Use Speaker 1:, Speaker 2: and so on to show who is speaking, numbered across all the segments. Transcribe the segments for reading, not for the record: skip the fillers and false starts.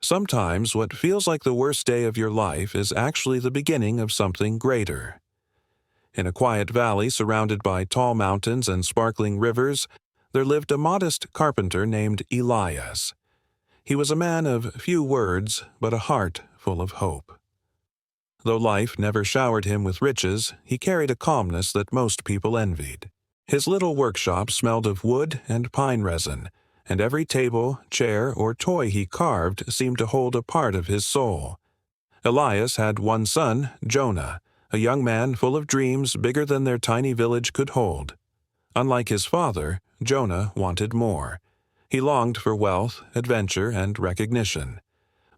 Speaker 1: Sometimes what feels like the worst day of your life is actually the beginning of something greater. In a quiet valley surrounded by tall mountains and sparkling rivers, there lived a modest carpenter named Elias. He was a man of few words, but a heart full of hope. Though life never showered him with riches, he carried a calmness that most people envied. His little workshop smelled of wood and pine resin, and every table, chair, or toy he carved seemed to hold a part of his soul. Elias had one son, Jonah, a young man full of dreams bigger than their tiny village could hold. Unlike his father, Jonah wanted more. He longed for wealth, adventure, and recognition.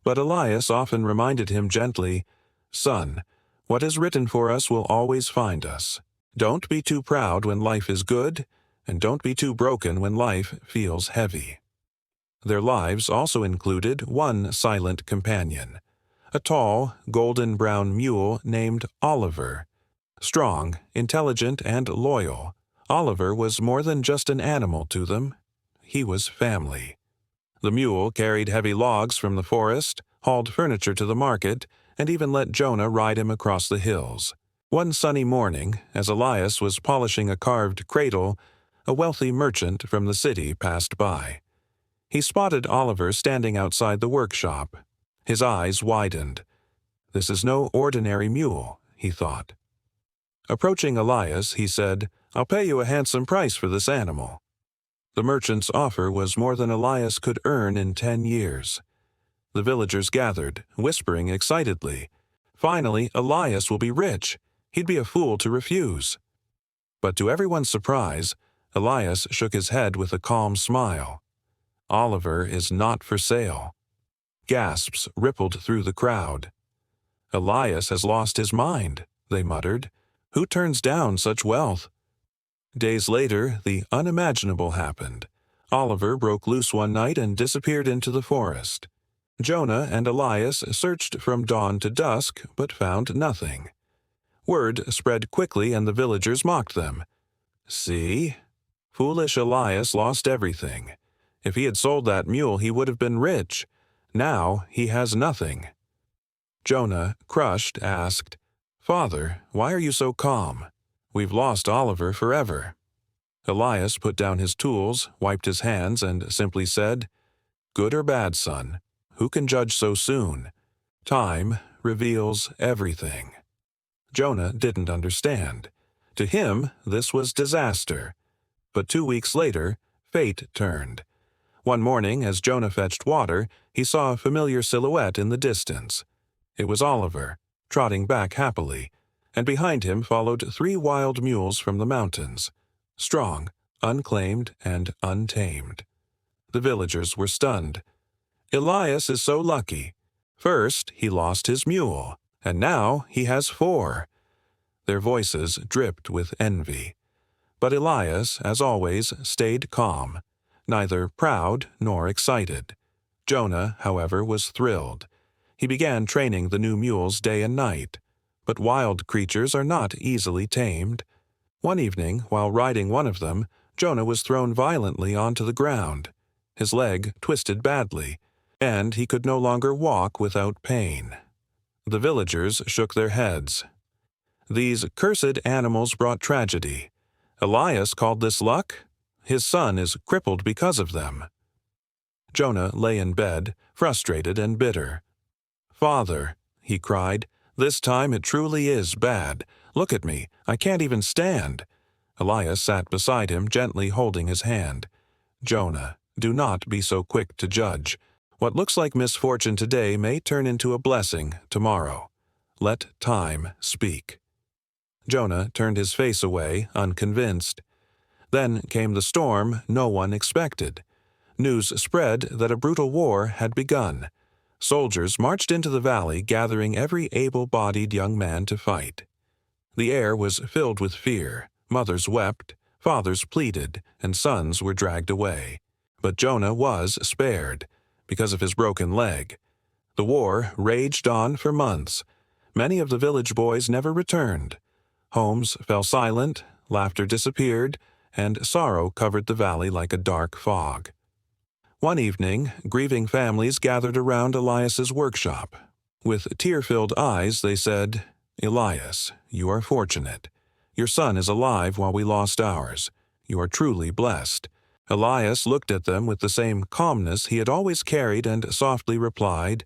Speaker 1: But Elias often reminded him gently, "Son, what is written for us will always find us. Don't be too proud when life is good, and don't be too broken when life feels heavy." Their lives also included one silent companion, a tall, golden-brown mule named Oliver. Strong, intelligent, and loyal, Oliver was more than just an animal to them. He was family. The mule carried heavy logs from the forest, hauled furniture to the market, and even let Jonah ride him across the hills. One sunny morning, as Elias was polishing a carved cradle, a wealthy merchant from the city passed by. He spotted Oliver standing outside the workshop. His eyes widened. "This is no ordinary mule," he thought. Approaching Elias, he said, "I'll pay you a handsome price for this animal." The merchant's offer was more than Elias could earn in 10 years. The villagers gathered, whispering excitedly, "Finally, Elias will be rich. He'd be a fool to refuse." But to everyone's surprise, Elias shook his head with a calm smile. "Oliver is not for sale." Gasps rippled through the crowd. "Elias has lost his mind," they muttered. "Who turns down such wealth?" Days later, the unimaginable happened. Oliver broke loose one night and disappeared into the forest. Jonah and Elias searched from dawn to dusk, but found nothing. Word spread quickly and the villagers mocked them. "See? Foolish Elias lost everything. If he had sold that mule, he would have been rich. Now he has nothing." Jonah, crushed, asked, "Father, why are you so calm? We've lost Oliver forever." Elias put down his tools, wiped his hands, and simply said, "Good or bad, son, who can judge so soon? Time reveals everything." Jonah didn't understand. To him, this was disaster. But 2 weeks later, fate turned. One morning, as Jonah fetched water, he saw a familiar silhouette in the distance. It was Oliver, trotting back happily, and behind him followed 3 wild mules from the mountains, strong, unclaimed, and untamed. The villagers were stunned. "Elias is so lucky. First, he lost his mule, and now he has 4. Their voices dripped with envy. But Elias, as always, stayed calm, neither proud nor excited. Jonah, however, was thrilled. He began training the new mules day and night. But wild creatures are not easily tamed. One evening, while riding one of them, Jonah was thrown violently onto the ground. His leg twisted badly, and he could no longer walk without pain. The villagers shook their heads. These cursed animals brought tragedy. Elias called this luck. His son is crippled because of them. Jonah lay in bed, frustrated and bitter. "Father," he cried, "this time it truly is bad. Look at me, I can't even stand." Elias sat beside him, gently holding his hand. "Jonah, do not be so quick to judge. What looks like misfortune today may turn into a blessing tomorrow. Let time speak." Jonah turned his face away, unconvinced. Then came the storm no one expected. News spread that a brutal war had begun. Soldiers marched into the valley, gathering every able-bodied young man to fight. The air was filled with fear. Mothers wept, fathers pleaded, and sons were dragged away. But Jonah was spared, because of his broken leg. The war raged on for months. Many of the village boys never returned. Homes fell silent, laughter disappeared, and sorrow covered the valley like a dark fog. One evening, grieving families gathered around Elias's workshop. With tear-filled eyes, they said, "Elias, you are fortunate. Your son is alive while we lost ours. You are truly blessed." Elias looked at them with the same calmness he had always carried and softly replied,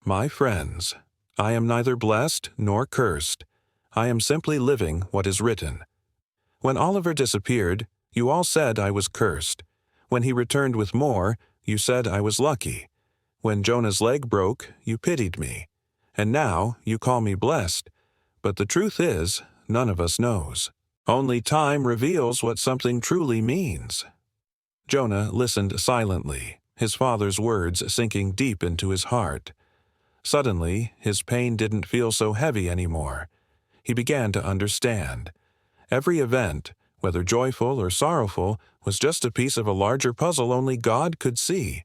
Speaker 1: "My friends, I am neither blessed nor cursed. I am simply living what is written. When Oliver disappeared, you all said I was cursed. When he returned with more, you said I was lucky. When Jonah's leg broke, you pitied me. And now you call me blessed. But the truth is, none of us knows. Only time reveals what something truly means." Jonah listened silently, his father's words sinking deep into his heart. Suddenly, his pain didn't feel so heavy anymore. He began to understand. Every event, whether joyful or sorrowful, was just a piece of a larger puzzle only God could see.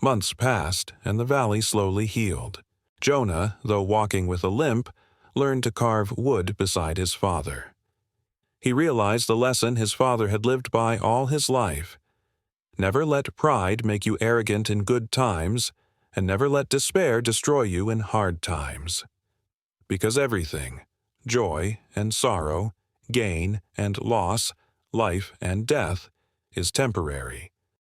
Speaker 1: Months passed, and the valley slowly healed. Jonah, though walking with a limp, learned to carve wood beside his father. He realized the lesson his father had lived by all his life. Never let pride make you arrogant in good times, and never let despair destroy you in hard times. Because everything, joy and sorrow, gain and loss, life and death, is temporary.